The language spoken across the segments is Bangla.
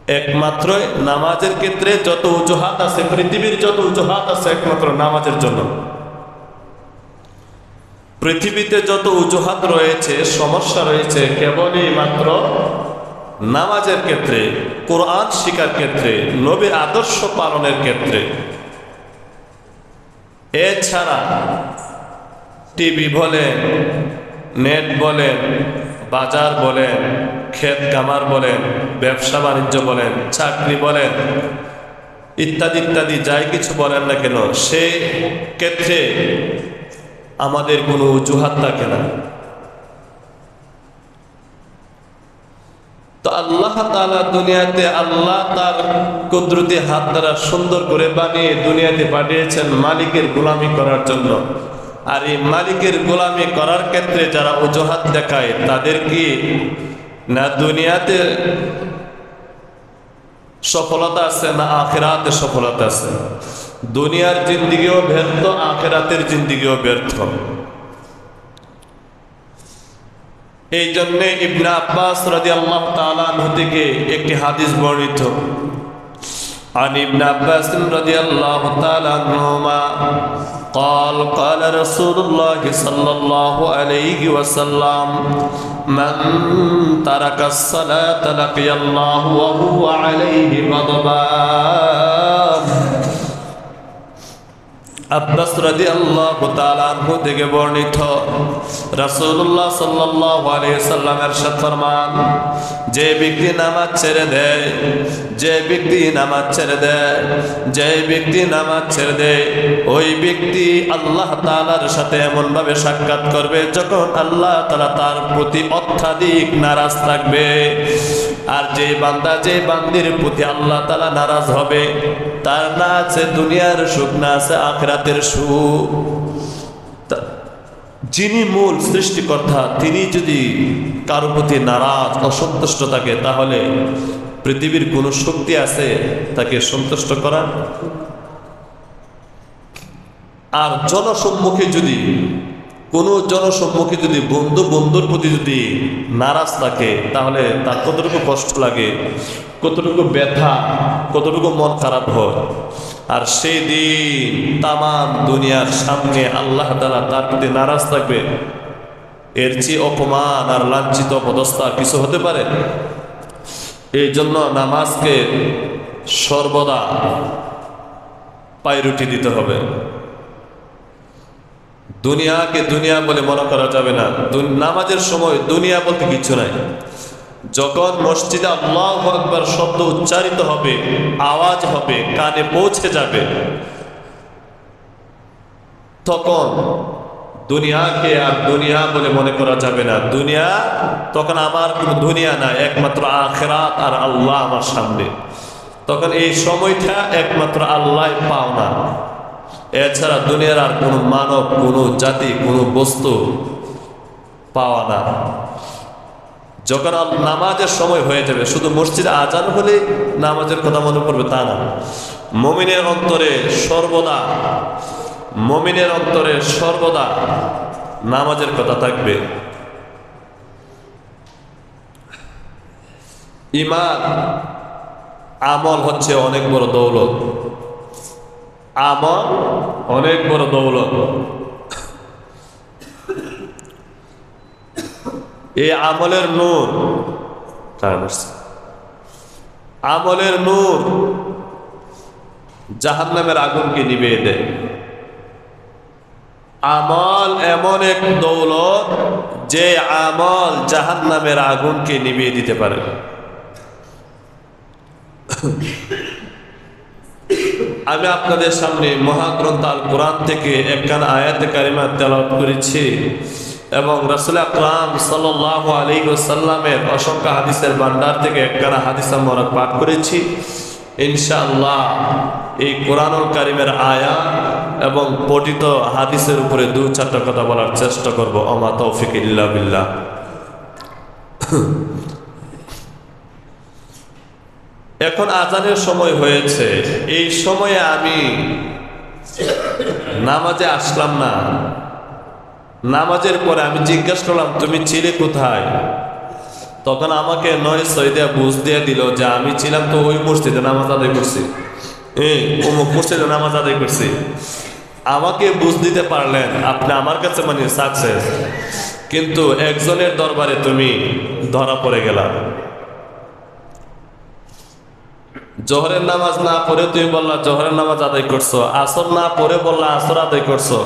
একমাত্র নামাজের ক্ষেত্রে যত অজুহাত আছে, পৃথিবীর যত অজুহাত আছে একমাত্র নামাজের জন্য। পৃথিবীতে যত অজুহাত রয়েছে, সমস্যা রয়েছে, কেবলই মাত্র নামাজের ক্ষেত্রে, কোরআন শিক্ষার ক্ষেত্রে, নবীর আদর্শ পালনের ক্ষেত্রে। এছাড়া টিভি বলেন, নেট বলেন, বাজার বলেন, ক্ষেত কামার বলেন, ব্যবসা বাণিজ্য বলেন, চাকরি বলেন, ইত্যাদি ইত্যাদি যাই কিছু বলেন না কেন, সে ক্ষেত্রে আমাদের কোনো অজুহাত থাকে না। তো আল্লাহ তাআলা দুনিয়াতে, আল্লাহ তার কুদরতি হাত দ্বারা সুন্দর করে বানিয়ে দুনিয়াতে পাঠিয়েছেন মালিকের গোলামি করার জন্য। আর এই মালিকের গোলামি করার ক্ষেত্রে যারা অজুহাত দেখায়, তাদের কি না দুনিয়াতে সফলতা আছে না আখিরাতে সফলতা আছে? দুনিয়ার জিন্দিগিও ব্যর্থ, আখিরাতের জিন্দিগিও ব্যর্থ। এই জন্য ইবনে আব্বাস রাদিয়াল্লাহু তাআলা আনহু থেকে একটি হাদিস বর্ণিত। عن ابن عباس رضي الله تعالى عنهما قال قال رسول الله صلى الله عليه وسلم من ترك الصلاة لقي الله وهو عليه غضبان। আব্বাস রাদিয়াল্লাহু তাআলা আনহু থেকে বর্ণিত, রাসূলুল্লাহ সাল্লাল্লাহু আলাইহি সাল্লাম ইরশাদ ফরমান, যে ব্যক্তি নামাজ ছেড়ে দেয়, যে ব্যক্তি নামাজ ছেড়ে দেয়, যে ব্যক্তি নামাজ ছেড়ে দেয়, ওই ব্যক্তি আল্লাহ তাআলার সাথে এমন ভাবে সাক্ষাৎ করবে যখন আল্লাহ তাআলা তার প্রতি অত্যাধিক নারাজ থাকবে। আর যে বান্দা, যে বান্দির প্রতি আল্লাহ তাআলা নারাজ হবে, তার না আছে দুনিয়ার সুখ, না আছে আখিরাতের সুখ। যিনি মূল সৃষ্টিকর্তা, তিনি যদি কারো প্রতি নারাজ, অসন্তুষ্ট থাকে, তাহলে পৃথিবীর কোন শক্তি আছে তাকে সন্তুষ্ট করা? আর জনসম্মুখে যদি, কোন জনসম্মুখে যদি বন্ধুর প্রতি যদি নারাজ থাকে, তাহলে তার কতটুকু কষ্ট লাগে, কতটুকু ব্যথা, কতটুকু মন খারাপ হয়। আর সেই দিন তামাম দুনিয়ার সামনে আল্লাহ তাআলা তার প্রতি নারাজ থাকবে, এর চেয়ে অপমান আর লাঞ্ছিত অবস্থা কিছু হতে পারে? এই জন্য নামাজকে সর্বদা পায়রুটি দিতে হবে। দুনিয়াকে দুনিয়া বলে মনে করা যাবে না। নামাজের সময় দুনিয়া বলতে কিছু নাই। যখন মসজিদে আল্লাহু আকবার শব্দ উচ্চারিত হবে, আওয়াজ হবে, কানে পৌঁছে যাবে, তখন দুনিয়াকে আর দুনিয়া বলে মনে করা যাবে না। দুনিয়া তখন আমার কোনো দুনিয়া নাই, একমাত্র আখিরাত আর আল্লাহ আমার সামনে। তখন এই সময়টা একমাত্র আল্লাহ পাওনা, এছাড়া দুনিয়ার আর কোনো মানব, কোনো জাতি, কোনো বস্তু পাওয়া না। যখন নামাজের সময় হয়ে যাবে, শুধু মসজিদে আজান হলে নামাজের কথা মনে পড়বে তা না। মুমিনের অন্তরে সর্বদা, মুমিনের অন্তরে সর্বদা নামাজের কথা থাকবে। ঈমান, আমল হচ্ছে অনেক বড় দৌলত। আমল অনেক বড় দৌলত। এই আমলের নূর, আমলের নূর জাহান্নামের আগুনকে নিভিয়ে দেয়। আমল এমন এক দৌলত যে আমল জাহান্নামের আগুনকে নিভিয়ে দিতে পারে। আমি আপনাদের সামনে মহাগ্রন্থ আল কোরআন থেকে একখানা আয়াতে কারিমা তেলাওয়াত করেছি এবং রাসূল আকরাম সাল্লাল্লাহু আলাইহি ওয়াসাল্লামের অসংখ্য হাদিসের ভান্ডার থেকে একখানা হাদিস আমরা পাঠ করেছি। ইনশাআল্লাহ এই কোরআনুল কারীমের আয়াত এবং পঠিত হাদিসের উপরে দু চারটা কথা বলার চেষ্টা করব। আমা তৌফিক ইল্লা বিল্লাহ। এখন আজানের সময় হয়েছে, এই সময়ে আমি নামাজে আসলাম না। নামাজের পরে আমি জিজ্ঞাসা করলাম, তুমি ছিলে কোথায়? তখন আমাকে 9 দিয়ে বুঝ দিয়ে দিল যে আমি ছিলাম তো ওই মসজিদে নামাজ আদায় করছি, অমুক মসজিদে নামাজ আদায় করছি। আমাকে বুঝ দিতে পারলেন, আপনি আমার কাছে মানে সাকসেস। কিন্তু একজনের দরবারে তুমি ধরা পড়ে গেলা। জোহরের নামাজ না পড়ে তুমি বললা জোহরের নামাজ আদায় করছো, আসর না পড়ে বললা আসর আদায় করছো,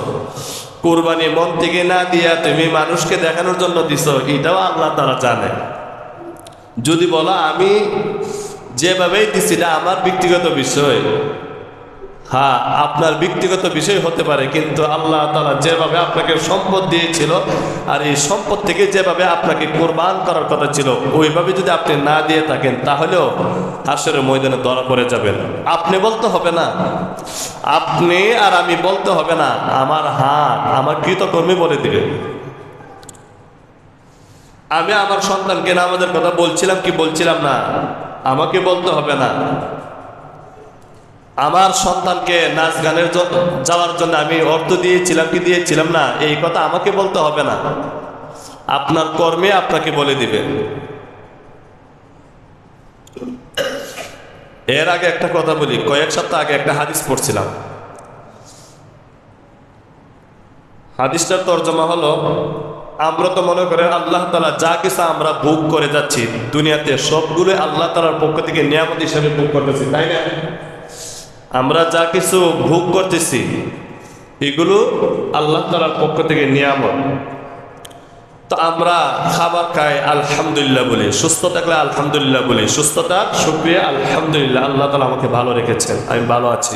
কুরবানি মন থেকে না দিয়া তুমি মানুষকে দেখানোর জন্য দিছো, এটাও আল্লাহ তাআলা জানে। যদি বলো আমি যেভাবেই দিছি এটা আমার ব্যক্তিগত বিষয়, হ্যাঁ আপনার ব্যক্তিগত বিষয় হতে পারে, কিন্তু আল্লাহ তাআলা যেভাবে আপনাকে সম্পদ দিয়েছিল আর এই সম্পদ থেকে যেভাবে আপনাকে কোরবান করার কথা ছিল ওইভাবে যদি আপনি না দিয়ে থাকেন তাহলেও হাসরের ময়দানে ধরা পড়ে যাবেন। আপনি বলতে হবে না, আপনি আর আমি বলতে হবে না, আমার হাত আমার কৃতকর্মী বলে দিবে। আমি আমার সন্তানকে নামাজের কথা বলছিলাম কি বলছিলাম না, আমাকে বলতে হবে না। আমার সন্তানকে নাচ গানের যাওয়ার জন্য আমি অর্থ দিয়েছিলাম কি দিয়েছিলাম না, এই কথা আমাকে বলতে হবে না, আপনার কর্মে আপনাকে বলে দিবে। এর আগে একটা কথা বলি, কয়েক সপ্তাহ আগে একটা হাদিস পড়ছিলাম। হাদিসটার তর্জমা হলো, আমরা তো মনে করেন আল্লাহ তাআলা যা কিছু আমরা ভোগ করে যাচ্ছি দুনিয়াতে সবগুলো আল্লাহ তাআলার পক্ষ থেকে নিয়ামত হিসেবে ভোগ করতেছি, তাই না? আমরা যা কিছু ভোগ করতেছি এগুলো আল্লাহ তাআলার পক্ষ থেকে নিয়ামত। তো আমরা খাবার খাই আলহামদুলিল্লাহ বলি, সুস্থ থাকলে আলহামদুলিল্লাহ বলি, সুস্থতার শুকরিয়া আলহামদুলিল্লাহ, আল্লাহ তাআলা আমাকে ভালো রেখেছেন, আমি ভালো আছি।